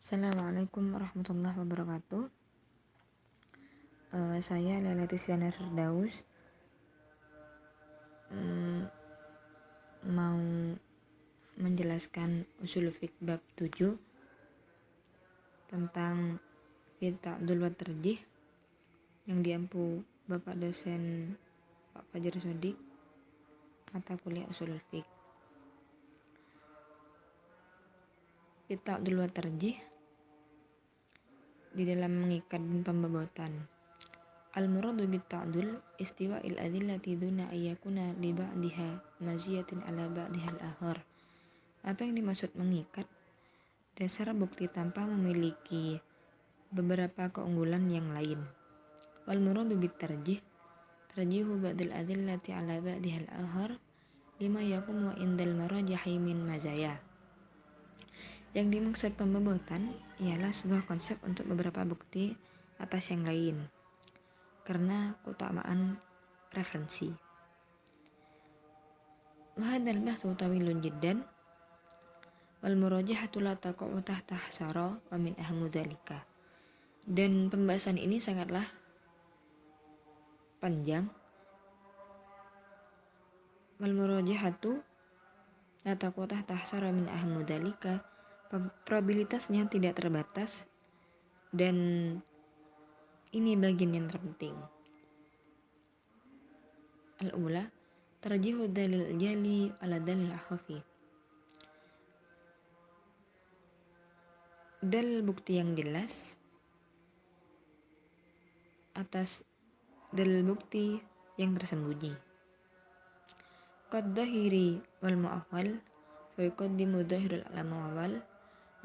Assalamualaikum warahmatullahi wabarakatuh. Saya Lela Tislana Firdaus mau menjelaskan usul fiqh bab 7 tentang Ta'dul wa Tarjih yang diampu Bapak dosen Pak Fajar Sodik, mata kuliah usul fiqh. Ta'dul wa Tarjih di dalam mengikat dan pembobotan. Al-muradu bit-ta'dul istiwa'il adillati duna ayyakuna li ba'diha maziyatin ala ba'diha al-akhar. Apa yang dimaksud mengikat? Dasar bukti tanpa memiliki beberapa keunggulan yang lain. Wal muradu bit-tarjih tarjihu ba'dil adillati ala ba'diha al-akhar lima yakum wa indal marajahi min mazaya. Yang dimaksud pembobotan ialah sebuah konsep untuk beberapa bukti atas yang lain karena keutamaan referensi. Wa hadzal bahthu tawilun jiddan wal murajahatu la taqa'u tahta hasara wa min ahmu dzalika. Dan pembahasan ini sangatlah panjang. Wal murajahatu la taqa'u tahta hasara wa min ahmu dzalika, probabilitasnya tidak terbatas dan ini bagian yang terpenting. Al-ula tarjihu dalil jali ala dalil akhafi. Dalil bukti yang jelas atas dalil bukti yang tersembunyi. Qad dhahiri wal mu'awwal fa yuqaddimu dhahirul ala mu'awwal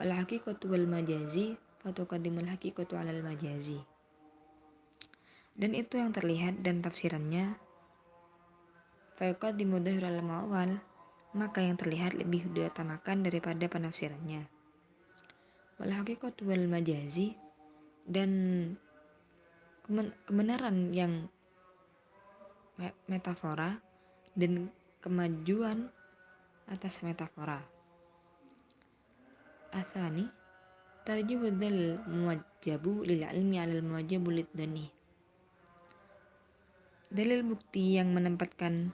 wal haqiqatu wal majazi fa tuqaddimul haqiqatu ala al majazi. Dan itu yang terlihat dan tafsirannya fa yuqaddimu dhahirul ala mu'awwal, maka yang terlihat lebih diutamakan daripada penafsirannya. Wal haqiqatu wal majazi, dan kebenaran yang metafora dan kemajuan atas metafora. Atsani tarjihu dzal muwajjabu lil ilmi 'ala al muwajjabu lid dhanni. Dalil bukti yang menempatkan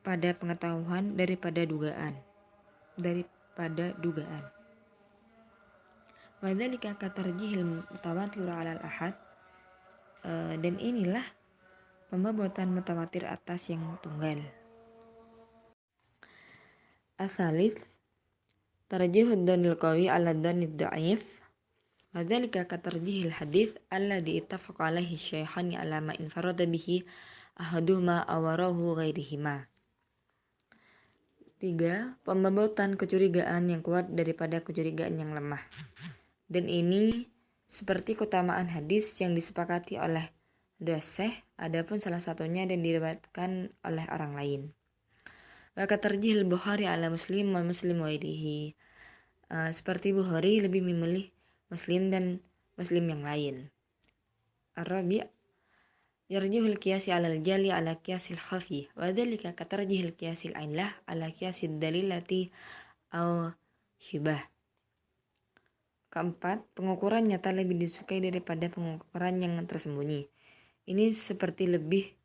pada pengetahuan daripada dugaan. Wa dzalika ka tarjihil mutawatir 'ala al ahad. Dan inilah pembobotan mutawatir atas yang tunggal. Asalits tarjihud dhanil qawi 'ala dhanid dha'if. Wa dzalika ka tarjihil hadits alladhi ittafaqa alaihi syaikhani 'ala ma infarada bihi ahaduhuma awarahu ghairihima. 3. Pembobotan kecurigaan yang kuat daripada kecurigaan yang lemah. Dan ini seperti keutamaan hadis yang disepakati oleh dua syekh, adapun salah satunya dan diriwayatkan oleh orang lain. Wa katarjihil Bukhari ala Muslim wa Muslim wa ghairihi. Seperti Bukhari lebih memilih Muslim dan Muslim yang lain. Ar-rabi' yarjihul qiyasi alal jali ala qiyasil khafi wa dzalika katarjihil qiyasil ainlah ala qiyasid dalilati aw syibah. Keempat, pengukuran nyata lebih disukai daripada pengukuran yang tersembunyi. Ini seperti lebih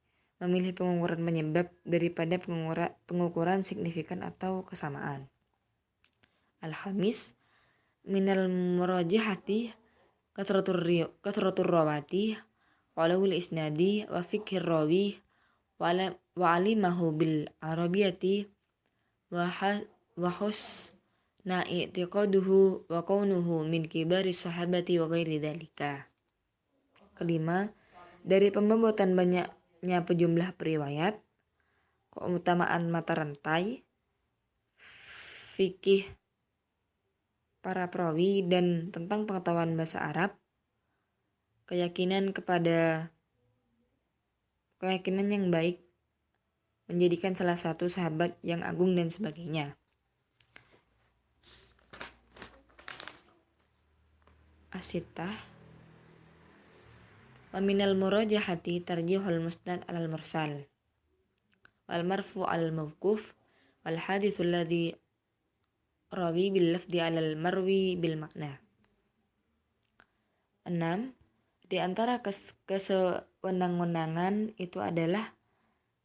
memilih pengukuran penyebab daripada pengukuran signifikan atau kesamaan. Al-khamis minal murajahati kathratur rawati walawul isnadi wa fikhir rawi wa alimahu bil arabiyati wa husna i'tiqaduhu wa kaunuhu min kibari sahabati wa ghairi dzalika. Kelima, dari pembobotan banyaknya jumlah periwayat, keutamaan mata rantai, fikih para perawi dan tentang pengetahuan bahasa Arab, keyakinan yang baik menjadikan salah satu sahabat yang agung dan sebagainya. As-sittah wa minal murajahati tarjihul musnad alal mursal wal marfu' al mawquf wal haditsul ladzi rawi bil lafdi alal marwi bil makna. 6. Di antara kesewenang-wenangan itu adalah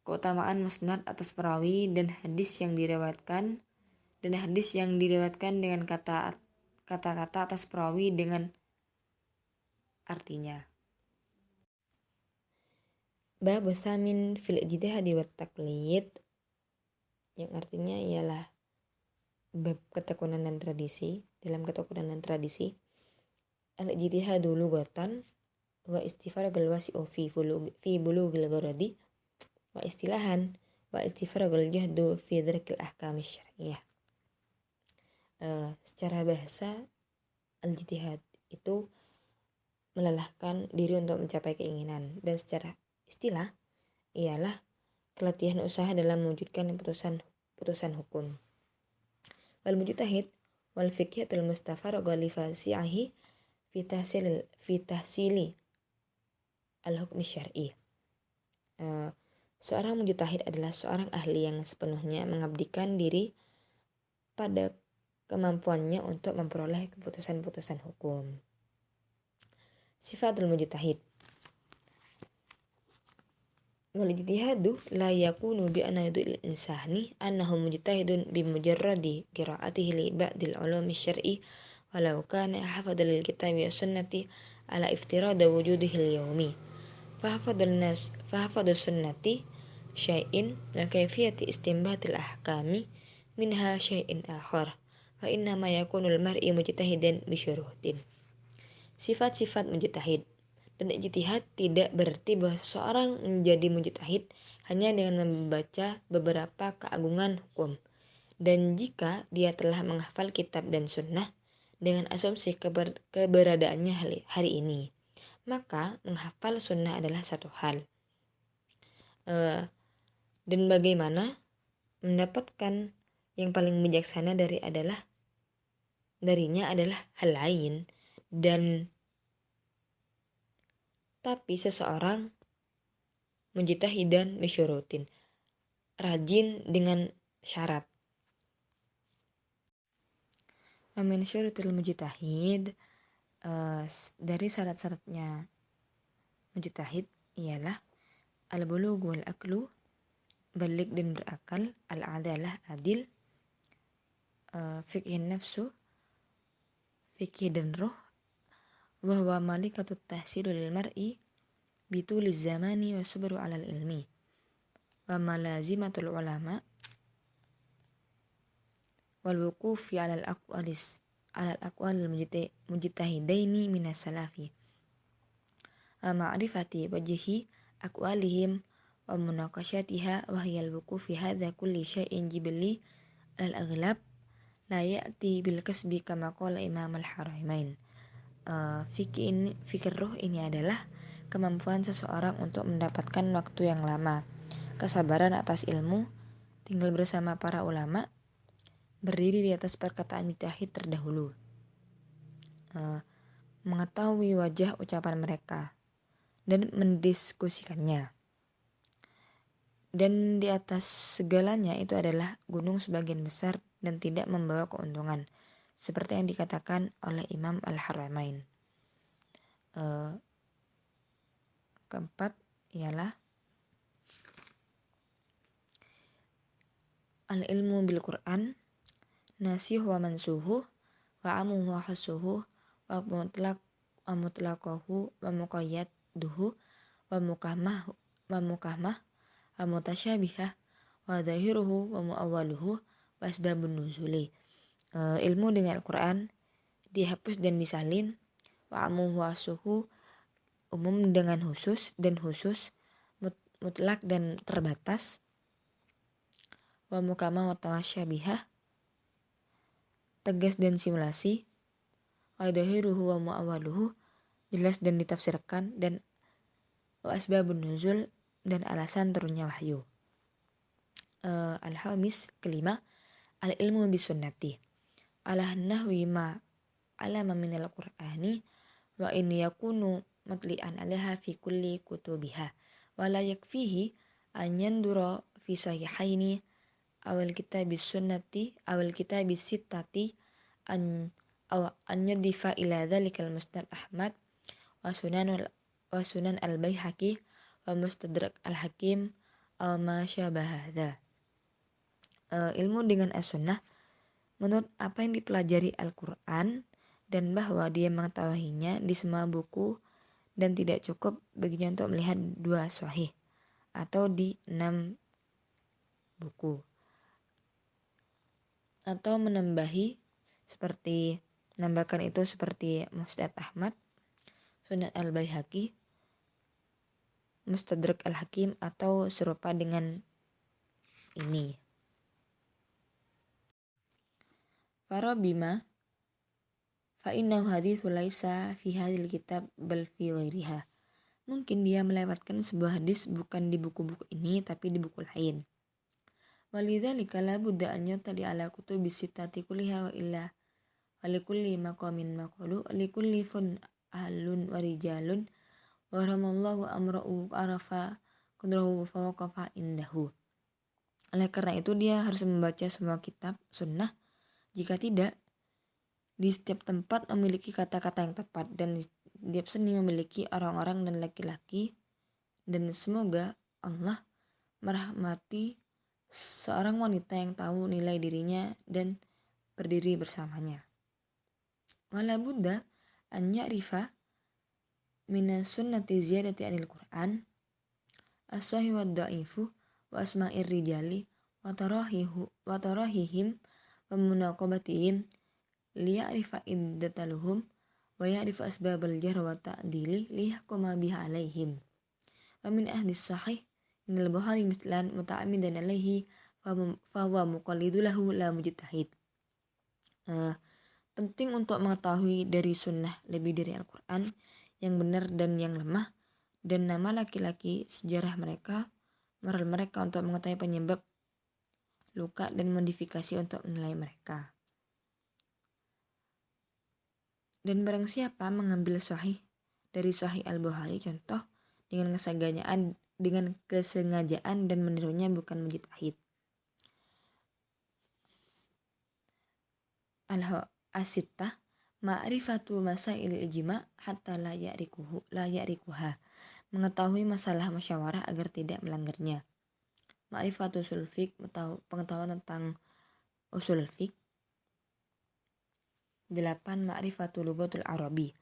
keutamaan musnad atas perawi dan hadis yang diriwayatkan dengan kata-kata atas perawi dengan artinya. Bab tsamin fil ijtihadi wat taqlid, yang artinya ialah bab ketekunan dan tradisi. Dalam ketekunan dan tradisi, al-ijtihadu lugatan wa istifragul wasi'u fi bulughil gharadi wa istilahan wa istifragul jahdu fi drakil ahkam syar'iyyah. Secara bahasa, al-ijtihad itu melelahkan diri untuk mencapai keinginan, dan secara istilah ialah kelatihan usaha dalam mewujudkan putusan hukum. Wal mujtahid wal fiqhatul mustafaragha li fasi'ahi fi tahsili al-hukmi syar'i. Seorang mujtahid adalah seorang ahli yang sepenuhnya mengabdikan diri pada kemampuannya untuk memperoleh keputusan-putusan hukum. Sifatul mujtahid. Wal ijtihadu la yakunu bi anadil insani annahu mujtahidun bi mujarradi qira'atihi li ba'dil ulumi syar'i walau kana hafadha lil kitabi was sunnati ala iftirada wujudihi al-yawmi fahafadhu sunnati syai'in wa kayfiyati istinbatil ahkami minha syai'in akhar fa inna ma yakunul mar'i mujtahidan bi syurutin. Sifat-sifat mujtahid. Dan ijtihad tidak berarti bahwa seseorang menjadi mujtahid hanya dengan membaca beberapa keagungan hukum. Dan jika dia telah menghafal kitab dan sunnah dengan asumsi keberadaannya hari ini, maka menghafal sunnah adalah satu hal. Dan bagaimana mendapatkan yang paling bijaksana darinya adalah hal lain. Tapi seseorang mujtahidan bisyurutin, rajin dengan syarat. Wa min syurutil mujtahid, dari syarat-syaratnya mujtahid ialah al-bulugh wal aqlu, balik dan berakal, al-adalah adil, fiqhin nafsu, fikih dan roh, wa huwa malikatut tahsilu lil mar'i bituliz zamani wa sabru 'alal ilmi, wa malazimatul ulama wal wuqufi 'alal aqwalil mujtahidaini minas salafi wa ma'rifati wajhi aqwalihim wa munaqashatiha wa hiyal wuqufi hadza kulli syai'in jibli al-aghlab la ya'ti bil kasbi kama qala Imam al-Haramain. Fikir ruh ini adalah kemampuan seseorang untuk mendapatkan waktu yang lama, kesabaran atas ilmu, tinggal bersama para ulama, berdiri di atas perkataan mujtahid terdahulu, mengetahui wajah ucapan mereka dan mendiskusikannya. Dan di atas segalanya itu adalah gunung sebagian besar dan tidak membawa keuntungan, seperti yang dikatakan oleh Imam al-Haramain. Keempat ialah al-ilmu bil Qur'an, nasihu wa mansuhu wa amuhu wa khusuhu wa mutlaqahu wa muqayyaduhu wa mukamah wa mutasyabihah wa zahiruhu wa muawwaluhu wa asbabun nuzuli. Ilmu dengan Al-Quran dihapus dan disalin, wa amuhu wa khusuhu umum dengan khusus, dan khusus mutlak dan terbatas, wa mukamah wa tasyabihah tegas dan simulasi, wa zahiruhu wa muawwaluhu jelas dan ditafsirkan, dan wa asbabun nuzul dan alasan turunnya wahyu. Al-Hamis, kelima, al-ilmu bisunnati ala nahwi ma alama minal qur'ani wa in yakunu matli'an alaiha fi kulli kutubiha wa la yakfihi an yandura fi sahihaini awal kitabis sunnati awal kitabis sittati an yadifa ila dhalikal musnad Ahmad wa sunan al-Baihaqi wa mustadrak al-Hakim aw ma syabaha hadza. Ilmu dengan as-sunnah menurut apa yang dipelajari Al-Quran dan bahwa dia mengetahuinya di semua buku dan tidak cukup baginya untuk melihat 2 sahih atau di 6 buku atau menambahkan itu seperti Musnad Ahmad, Sunan al-Baihaqi, Mustadrak al-Hakim atau serupa dengan ini. Farabima fa innahu haditsu laisa fi hadhil kitab bal fi ghairiha. Mungkin dia melewatkan sebuah hadis bukan di buku-buku ini tapi di buku lain. Walidzalika la budda an yutali ala kutubi sittati kulliha wa illa walikulli maqamin maqalu likulli fun ahlun wa rijalun wa ramallahu amra'u arafa qudrahu fa waqafa indahu. Oleh karena itu dia harus membaca semua kitab sunnah. Jika tidak, di setiap tempat memiliki kata-kata yang tepat dan di setiap seni memiliki orang-orang dan laki-laki, dan semoga Allah merahmati seorang wanita yang tahu nilai dirinya dan berdiri bersamanya. Wala budda an ya'rifa minas sunnati ziyadati anil Qur'an as-sahih wa dha'ifu wa asma'ir rijali wa tarahihim wa munaqabatihim liya'rifa iddataluhum wa ya'rifa asbabal jarh wa ta'dili liyahkuma biha alaihim. Wa min ahli sahih minal Bukhari mislan muta'ammidan alaihi fa huwa muqallidu lahu la mujtahid. Penting untuk mengetahui dari sunnah lebih dari Al-Quran yang benar dan yang lemah, dan nama laki-laki, sejarah mereka, moral mereka untuk mengetahui penyebab luka dan modifikasi untuk menilai mereka. Dan barang siapa mengambil sahih dari Sahih Al-Bukhari contoh dengan kesengajaan dan menirunya bukan mujtahid. As-sittah ma'rifatu masail ijma hatta la ya'rikuha. Mengetahui masalah musyawarah agar tidak melanggarnya. Ma'rifatu usul fiqh, pengetahuan tentang usul fiqh. 8. Ma'rifatu lughatul arabi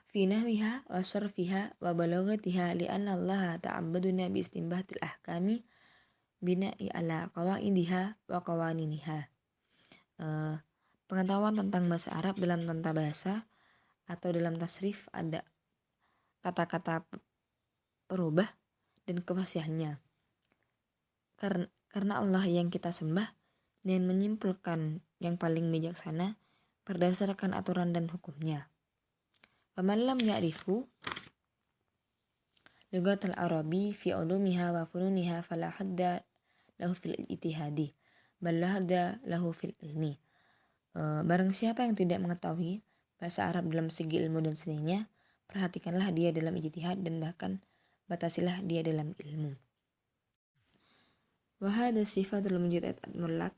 fi nahwiha wa sarfiha wa balaghatiha li'anna Allah ta'abbaduna bi istinbatil ahkami bina'i ala qawaidiha wa qawaniniha. Pengetahuan tentang bahasa Arab dalam tata bahasa atau dalam tasrif, ada kata-kata perubah dan kefasihannya. Karena Allah yang kita sembah dan menyimpulkan yang paling bijaksana berdasarkan aturan dan hukumnya. Faman lam ya'rifu lughatal arabi fi ulumiha wa fununiha fala hadda lahu fil ijtihadi bal la hadda lahu fil ilmi. Barang siapa yang tidak mengetahui bahasa Arab dalam segi ilmu dan seninya, perhatikanlah dia dalam ijtihad dan bahkan batasilah dia dalam ilmu. Wa hadha sifatul mujtahid al-mulak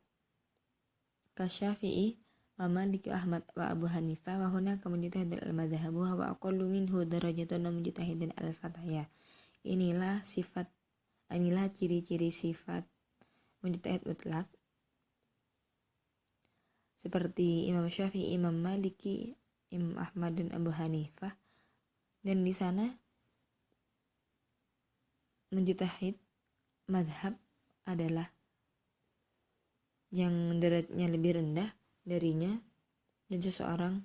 ka Syafi'i wa Malik wa Ahmad wa Abu Hanifah wa hunaka mujtahid al-madhhabu wa aqallu minhu darajatun mujtahidin al-fataya. Inilah ciri-ciri sifat mujtahid mutlak seperti Imam Syafi'i, Imam Maliki, Imam Ahmad dan Abu Hanifah. Dan di sana mujtahid madhab adalah yang derajatnya lebih rendah darinya dan seseorang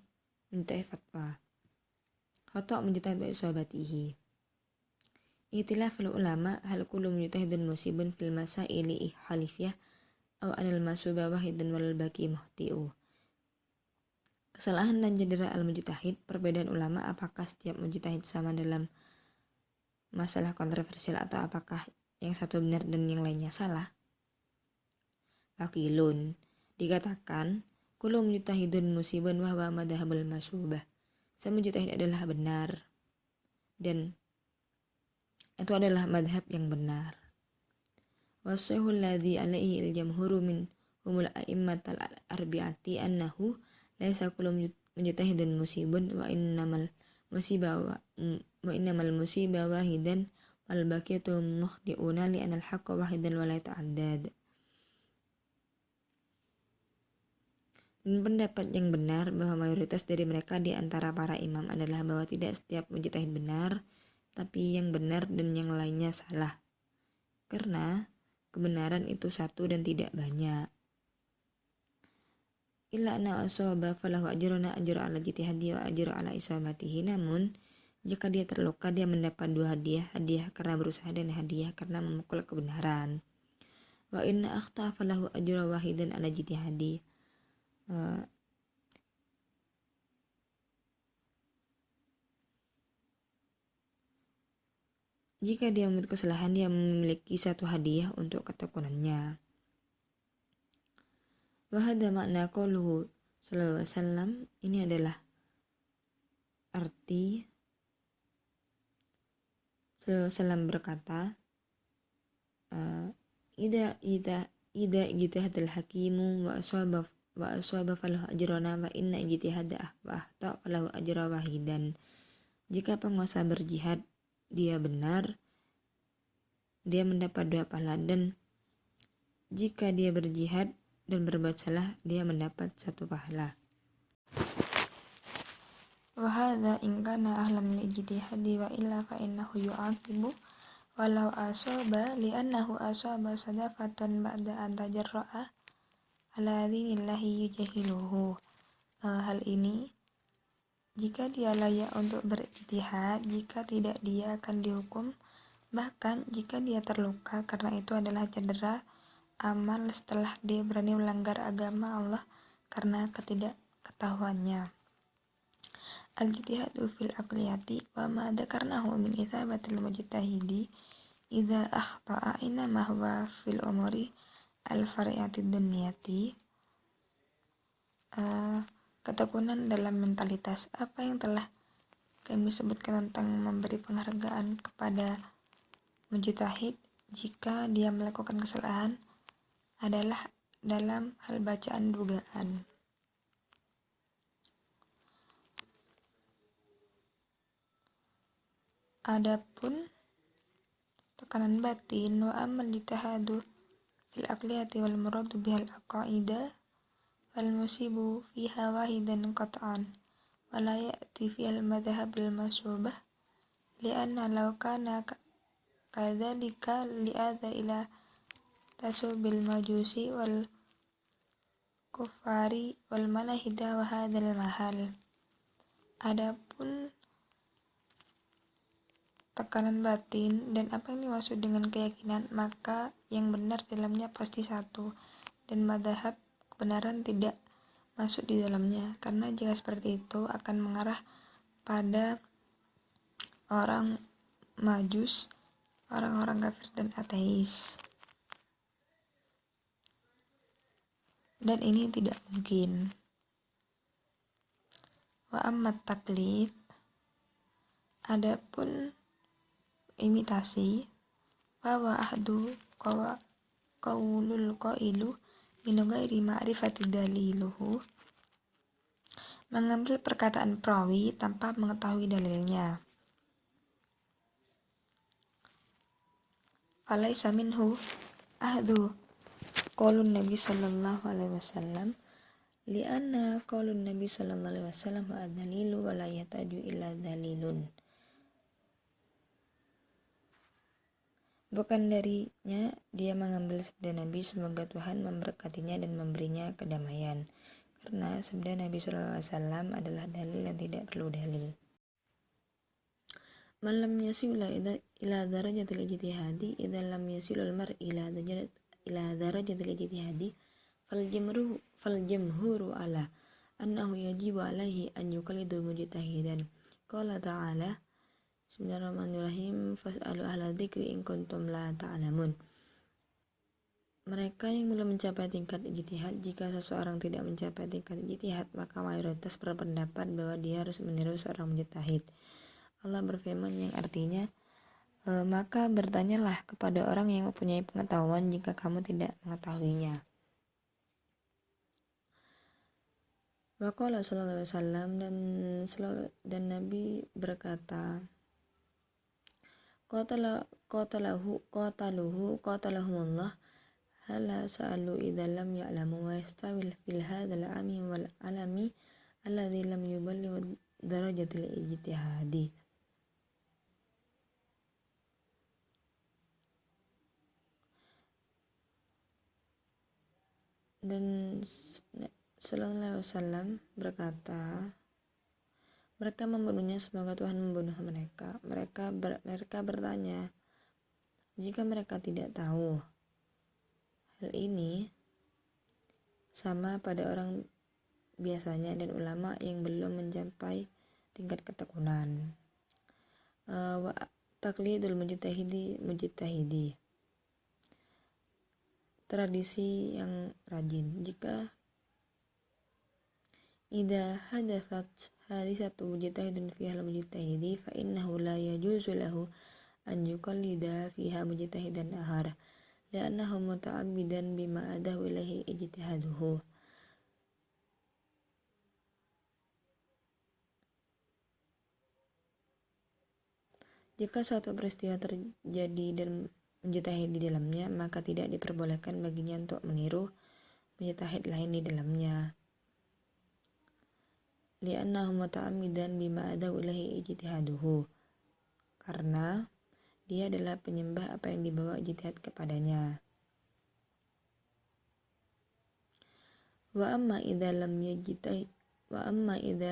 mujtahid fatwa. Khata' mujtahid wa isabatihi. Ikhtilaful ulama hal kullu mujtahidun musibun fil masaili halifiyah aw anil masuba wahidan wal baqi muhti'u. Kesalahan dan cedera al-mujtahid, perbedaan ulama apakah setiap mujtahid sama dalam masalah kontroversial atau apakah yang satu benar dan yang lainnya salah. Waqilun, dikatakan kullu mujtahidun musibun wa huwa madhhabul masubah. Semua mujtahid adalah benar dan itu adalah madhab yang benar. Wasahul ladzi alaihi al-jamhuru min humul a'immatal arbi'ati annahu laisa kullu mujtahidun musibun wa innamal musibah wahidan wal baqiyatu mukhti'una li anal haqqa wahidan wa la ta'addad. Dan pendapat yang benar bahwa mayoritas dari mereka di antara para imam adalah bahwa tidak setiap mujtahid benar, tapi yang benar dan yang lainnya salah. Karena kebenaran itu satu dan tidak banyak. Illa anna asaba falahu ajrun ajru ala jitihadi wa ajru ala isabatihi. Namun jika dia terluka, dia mendapat 2 hadiah, hadiah karena berusaha dan hadiah karena memukul kebenaran. Wa inna akhta falahu ajru wahidan ala jitihadi. Jika dia membuat kesalahan, dia memiliki 1 hadiah untuk ketekunannya. Wa hadza makna qauluhu sallallahu alaihi wasallam. Ini adalah arti sallallahu alaihi wasallam berkata, ida ijtihadal hakimu wa asaba falahu ajruna wa inna ijtihada wa ahta falahu ajra wahidan. Jika penguasa berjihad dia benar, dia mendapat 2 pahala, dan jika dia berjihad dan berbuat salah, dia mendapat 1 pahala. Wa hadza in kana ahlan lil ijtihadi wa illa fa innahu yu'aqibu walau asaba li'annahu asaba sadafatan ba'da an tajarra'a ala dinillahi yujahiluhu. Hal ini jika dia layak untuk berijtihad, jika tidak dia akan dihukum. Bahkan jika dia terluka karena itu adalah cedera amal setelah dia berani melanggar agama Allah karena ketidaktahuannya. Al-jitihadu fil aqliyati wa ma dzakarnahu min ithabatil mujtahidi idza akhta'a inma huwa fil umuri al-far'iyatid dunyati. Ketekunan dalam mentalitas. Apa yang telah kami sebutkan tentang memberi penghargaan kepada mujtahid jika dia melakukan kesalahan adalah dalam hal bacaan dugaan. Adapun tekanan batin wa amal ijtihadu fil aqliyati wal muradu bihal aqaida wal musibu fiha wahidan qat'an wa la ya'ti fi al madhhab al masubah li'anna law kana kadzalika li'adha ila tasubil majusi wal kufari wal malahida wa hadzal mahal. Adapun tekanan batin dan apa yang dimaksud dengan keyakinan, maka yang benar dalamnya pasti satu dan madhab kebenaran tidak masuk di dalamnya, karena jika seperti itu akan mengarah pada orang majus, orang-orang kafir dan ateis, dan ini tidak mungkin. Wa ammat taklid, adapun imitasi, bahwa ahdu qaulul qailu min ghairi ma'rifati daliluhu, mengambil perkataan perawi tanpa mengetahui dalilnya. Falaisa minhu ahdu qaulun nabi sallallahu alaihi wasallam li'anna qaulun nabi sallallahu alaihi wasallam wa ad-dalilu wa la yataju illa dalilun. Bukan darinya dia mengambil sabda Nabi, semoga Tuhan memberkatinya dan memberinya kedamaian, karena sabda Nabi SAW adalah dalil yang tidak perlu dalil. Man lam yasila ila darajatil ijtihadi idza lam yasilul mar ila darajatil ijtihadi fal jamhuru ala annahu yajibu alaihi an yuqallidu mujtahidan. Qala ta'ala, Bismillahirrahmanirrahim, fas'alu ahla dzikri in kuntum la ta'lamun. Mereka yang belum mencapai tingkat ijtihad, jika seseorang tidak mencapai tingkat ijtihad, maka mayoritas berpendapat bahwa dia harus meniru seorang mujtahid. Allah berfirman yang artinya, maka bertanyalah kepada orang yang mempunyai pengetahuan jika kamu tidak mengetahuinya. Waqala sallallahu alaihi wasallam, dan Nabi berkata, qatalahumullah hala sa'alu idza lam ya'lamu wa yastawil fil hadzal ami wal alami alladzi lam yuballigh darajatil ijtihadi. Dan sallallahu alaihi wasallam berkata, mereka membunuhnya, semoga Tuhan membunuh mereka. Mereka bertanya, jika mereka tidak tahu hal ini sama pada orang biasanya dan ulama yang belum mencapai tingkat ketekunan. Wa taqlidul mujtahidi, tradisi yang rajin. Jika idza hadathat hadisatu mujtahidin fiha al-mujtahidi fa innahu la yajuzu lahu an yuqallida fiha mujtahidan akhar li'annahu muta'ammidan bima adahu ilaihi ijtihaduhu. Jika suatu peristiwa terjadi dan mujtahid di dalamnya, maka tidak diperbolehkan baginya untuk meniru mujtahid lain di dalamnya. Li'annahu muta'ammidan bima adahu ilaihi ijtihaduhu, karena dia adalah penyembah apa yang dibawa ijtihad kepadanya. Wa amma idza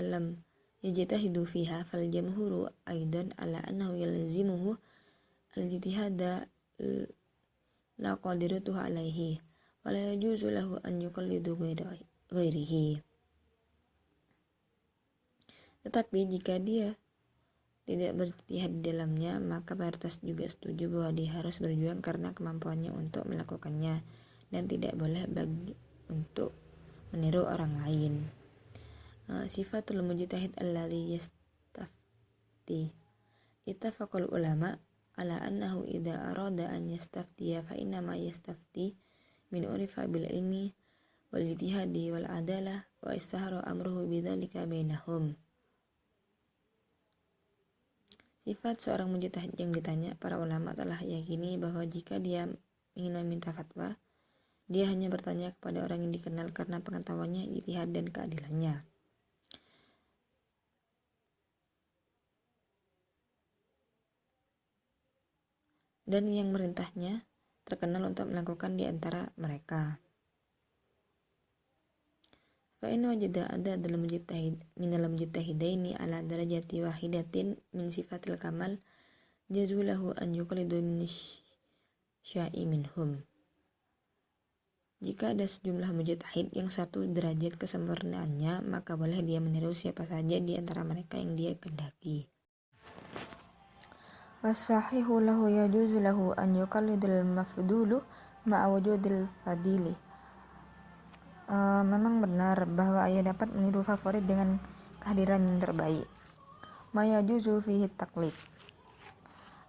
lam yajtahidu fiha fal jamhuru aidan ala annahu yalzimuhu al-ijtihada la qadiratuhu alaihi wa la yajuzu lahu an yuqallidu ghairihi. Tetapi jika dia tidak berijtihad di dalamnya, maka mayoritas juga setuju bahwa dia harus berjuang karena kemampuannya untuk melakukannya dan tidak boleh untuk meniru orang lain. Sifatul mujtahid alladhi yastafti. Ittafaqal ulama ala annahu idza arada an yastaftiya fa innama yastafti min urifa bil ilmi wal ijtihadi wal adalah wa istahara amruhu bidzalika bainahum. Sifat seorang mujtahid yang ditanya, para ulama telah yakini bahwa jika dia ingin meminta fatwa, dia hanya bertanya kepada orang yang dikenal karena pengetahuannya, ijtihad dan keadilannya. Dan yang merintahnya terkenal untuk melakukan di antara mereka. Fa in wajada ada dalam mujtahidaini ala darajati wahidatin min sifatil kamal jazulahu an yuqlidu min syai minhum. Jika ada sejumlah mujtahid yang satu derajat kesempurnaannya, maka boleh dia meniru siapa saja di antara mereka yang dia kehendaki. Wasahihu lahu yajuzu lahu an yuqallidul mafdulu ma'a wujudil fadili. Memang benar bahwa ia dapat meniru favorit dengan kehadiran yang terbaik. Ma yajuzu fihi taqlid.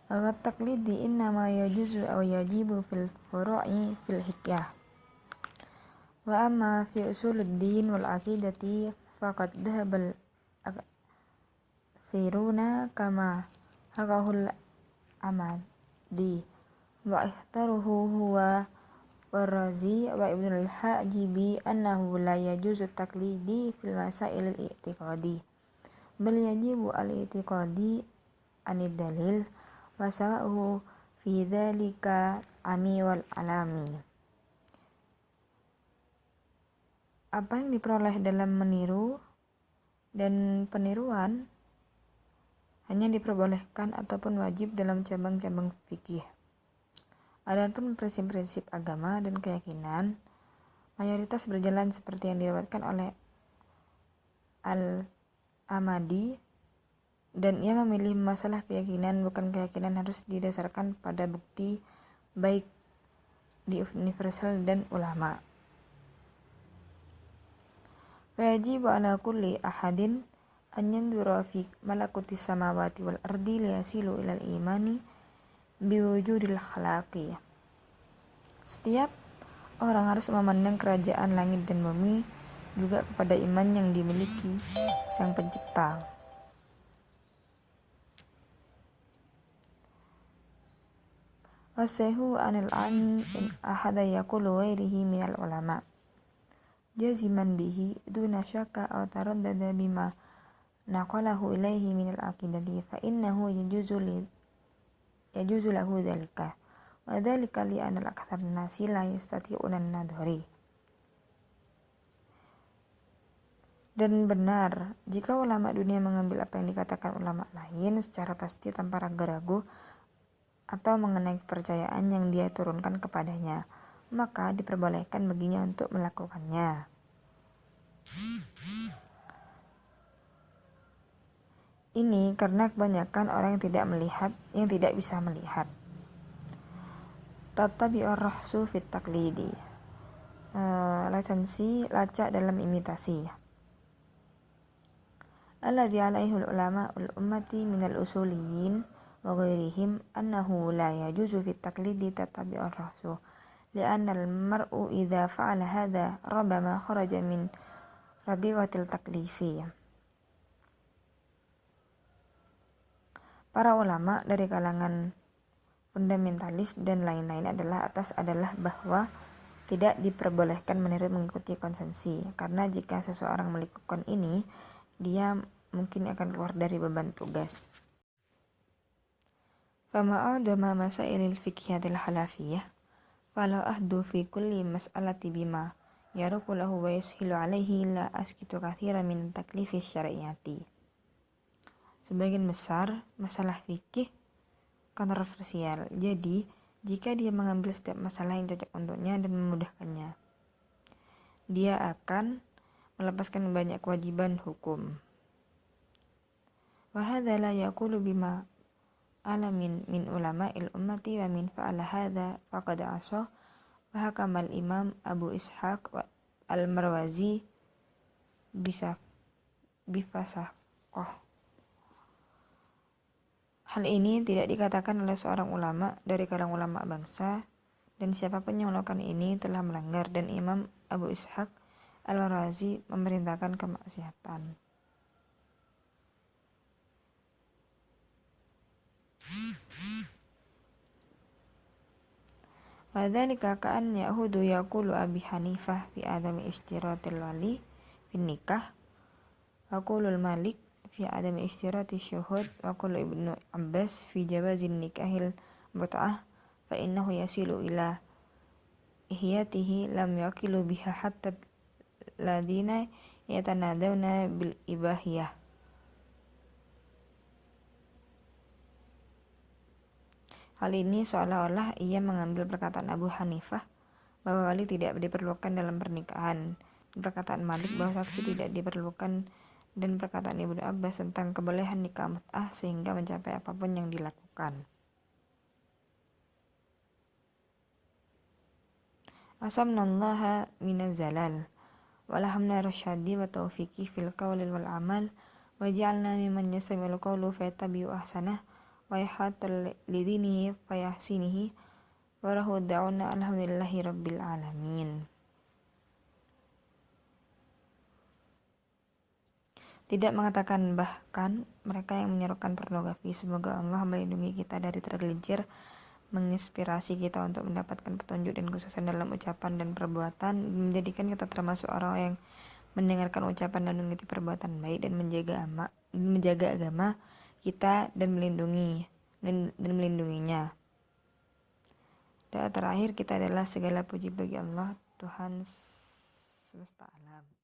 Wa taqlidi innama yajuzu aw yajibu fil furu'i fil hikayah. Wa amma fi usuluddin wal aqidati faqad dhahabal aksiruna kama hakahul amadi wa ihtaruhu huwa warrazi wa ibnul hajibi annahu la yajuzu taqlidi fil masail al-i'tiqadi bal yajibu al-i'tiqadi anid dalil wa sawa'uhu fi dhalika ami wal alami. Apa yang diperoleh dalam meniru dan peniruan hanya diperbolehkan ataupun wajib dalam cabang-cabang fikih. Adapun prinsip-prinsip agama dan keyakinan mayoritas berjalan seperti yang diriwayatkan oleh Al-Amadi, dan ia memilih masalah keyakinan bukan keyakinan harus didasarkan pada bukti baik di universal dan ulama. Wajibu ala kulli ahadin an yandura fi malakutis samawati wal ardi liyasilu ilal imani biwujudil khalaqi. Setiap orang harus memandang kerajaan langit dan bumi juga kepada iman yang dimiliki Sang Pencipta. Wasahu anil an in ahada yaqulu ghairihi minal ulama jaziman bihi duna syakka aw taraddada bima naqalahu ilaihi minal aqidati fa innahu yajuzu lahu dhalika wa dhalika li anal aktsar nasi la yastati'una an-nadhari. Dan benar, jika ulama dunia mengambil apa yang dikatakan ulama lain secara pasti tanpa ragu-ragu atau mengenai kepercayaan yang dia turunkan kepadanya, maka diperbolehkan baginya untuk melakukannya. Ini karena kebanyakan orang yang tidak bisa melihat. Tattabi'ur rahsu fit taqlidi. Lisensi lacak dalam imitasi. Alladzi alaihi ulama ummati minal usuliyin wa ghairihim annahu la yajuzu fit taqlidi tattabi'ur rahsu li'anna al-mar'u idza fa'ala hadha rabbama kharaja min rabiqatil taklifi. Para ulama dari kalangan fundamentalis dan lain-lain adalah bahwa tidak diperbolehkan meniru mengikuti konsensi, karena jika seseorang melakukan ini, dia mungkin akan keluar dari beban tugas. Fama a'dama masailil fiqhiyatil halafiyah falau ahdu fi kulli mas'alati bima yaruku lahu wa yashilu alaihi la askitu katsiran min taklifi syari'ati. Sebagian besar masalah fikih kontroversial, jadi jika dia mengambil setiap masalah yang cocok untuknya dan memudahkannya, dia akan melepaskan banyak kewajiban hukum. Wa hadza la yaqulu bima alamin min ulama'il ummati wa min fa'ala hadza faqad asa wa hakama al-imam Abu Ishaq al-Marwazi bifasaqah. Hal ini tidak dikatakan oleh seorang ulama dari kalangan ulama bangsa, dan siapapun yang melakukan ini telah melanggar, dan Imam Abu Ishaq al-Marwazi memerintahkan kemaksiatan. Wa dzalika ka'an yahudu yaqulu Abi Hanifah fi adami ishtiratil wali fin nikah wa qulul Malik fi adami ishtirati syuhud wa qulu Ibnu Abbas fi jawazin nikahil mut'ah fa innahu yasilu ila ihyatihi lam yaqilu biha hatta ladina yatanadawna bil ibahiyah. Hal ini seolah-olah ia mengambil perkataan Abu Hanifah bahwa wali tidak diperlukan dalam pernikahan, dan perkataan Malik bahwa saksi tidak diperlukan, dan perkataan Ibnu Abbas tentang kebolehan nikah mut'ah sehingga mencapai apapun yang dilakukan. Asamnallaha minaz zalal walhamna rasyadi wa taufiqi fil qawli wal amal wa ja'alna mimman yastami'ul qawlu fayattabi'u ahsanah wa yahatal lidinihi fayahsinihi wa lahu da'una alhamdulillahi rabbil alamin. Tidak mengatakan bahkan mereka yang menyerukan pornografi. Semoga Allah melindungi kita dari tergelincir, menginspirasi kita untuk mendapatkan petunjuk dan kesuksesan dalam ucapan dan perbuatan, menjadikan kita termasuk orang yang mendengarkan ucapan dan mengikuti perbuatan baik, dan menjaga agama kita dan melindunginya. Dan terakhir, kita adalah segala puji bagi Allah, Tuhan semesta alam.